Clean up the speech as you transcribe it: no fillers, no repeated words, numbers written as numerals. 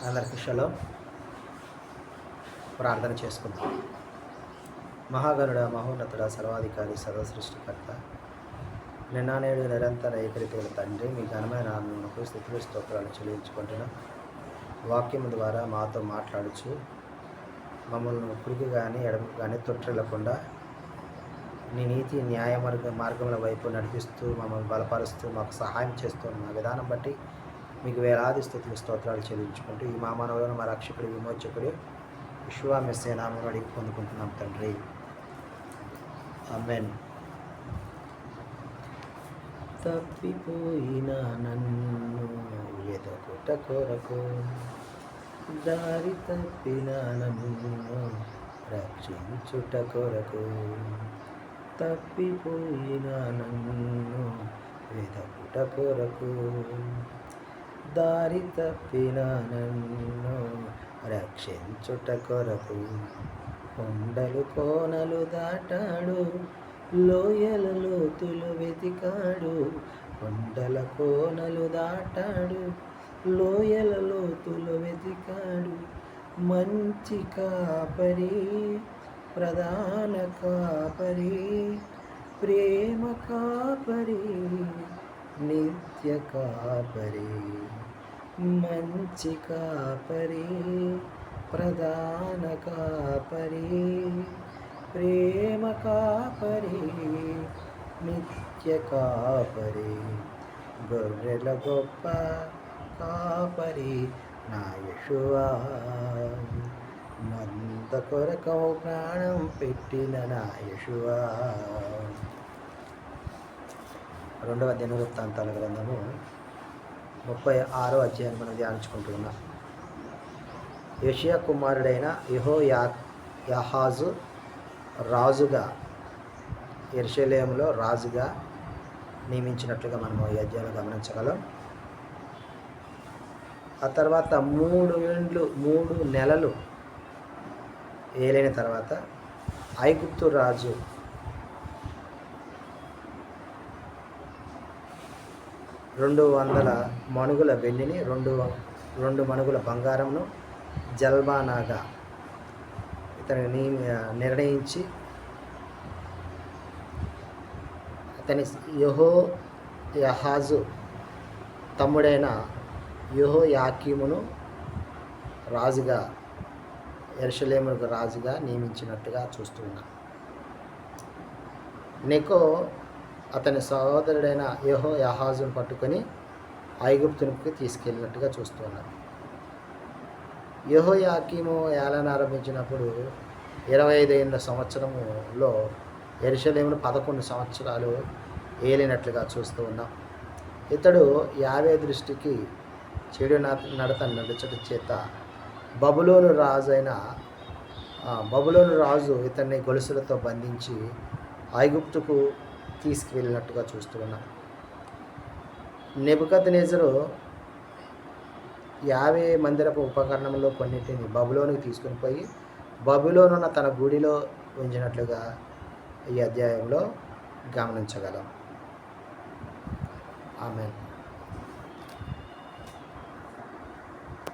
అందరికీ షలోమ్. ప్రార్థన చేసుకుందాం. మహాగణుడ, మహోన్నతుడ, సర్వాధికారి, సర్వసృష్టికర్త, నిన్న నేడు నిరంతర ఏకరీతిగల తండ్రి, మీ ఘనమైన నామమునకు స్తుతులు స్తోత్రాలు చెల్లించుకుంటున్నాం. వాక్యం ద్వారా మాతో మాట్లాడుచు మమ్మల్ని కుడికి కానీ ఎడమకు కానీ తొట్టిల్లకుండా నీ నీతి న్యాయ మార్గముల వైపు నడిపిస్తూ మమ్మల్ని బలపరుస్తూ మాకు సహాయం చేస్తున్న విధానం బట్టి మీకు వేలాది స్తుతులు స్తోత్రాలు చెల్లించుకుంటూ ఈ మానవులను మా రక్షకుడు విమోచకుడు యెషూవా మెస్సీయ నామమున అడిగి పొందుకుంటున్నాం తండ్రి. ఆమేన్. తప్పిపోయిన నన్ను వెదకుట కొరకు, దారి తప్పిన నన్ను రక్షించుట కొరకు, తప్పిపోయిన నన్ను వెదకుట కొరకు, దారి తప్పిన నన్ను రక్షించుట కొరకు, కొండలు కోనలు దాటాడు, లోయల లోతులు వెతికాడు, కొండల కోనలు దాటాడు, లోయల లోతులు వెతికాడు, మంచి కాపరి, ప్రధాన కాపరి, ప్రేమ కాపరి, నిత్య కాపరి, మంచి కాపరి, ప్రధాన కాపరి, ప్రేమ కాపరి, నిత్య కాపరి, గొర్రెల గొప్ప కాపరి నా యెషూవా, మంద కొరకు ప్రాణం పెట్టిన నా యెషూవా. 2వ దినవృత్తాంతాల గ్రంథము 36వ అధ్యాయం మనం ధ్యానించుకుంటున్నాం. యోషియా కుమారుడైన యెహోయాహాజు రాజుగా, యెరూషలేములో రాజుగా నియమించినట్లుగా మనము ఈ అధ్యాయంలో గమనించగలం. ఆ తర్వాత 3 నెలలు ఏలైన తర్వాత ఐగుప్తు రాజు 200 మణుగుల వెండిని, 2 మణుగుల బంగారంను జల్బానాగా ఇతని నిర్ణయించి అతని యెహోయాహాజు తమ్ముడైన యెహోయాకీమును రాజుగా, యెరూషలేముకు రాజుగా నియమించినట్టుగా చూస్తున్నాం. నెకో అతని సహోదరుడైన యెహోయాహాజును పట్టుకొని ఐగుప్తునికి తీసుకెళ్ళినట్టుగా చూస్తున్నాం. యెహోయాకీము ఏలన ఆరంభించినప్పుడు 25 సంవత్సరములో యెరూషలేమును 11 సంవత్సరాలు ఏలినట్లుగా చూస్తూ ఉన్నాం. ఇతడు యావే దృష్టికి చెడు నడత నడుచుట చేత బబులోను రాజు ఇతన్ని గొలుసులతో బంధించి ఐగుప్తుకు తీసుకువెళ్ళినట్టుగా చూస్తూ ఉన్నాం. నెబుకద్నెజరు యావే మందిరపు ఉపకరణంలో కొన్నిటిని బబులోనికి తీసుకుని పోయి బబులోనున్న తన గుడిలో ఉంచినట్లుగా ఈ అధ్యాయంలో గమనించగలం. ఆమేన్.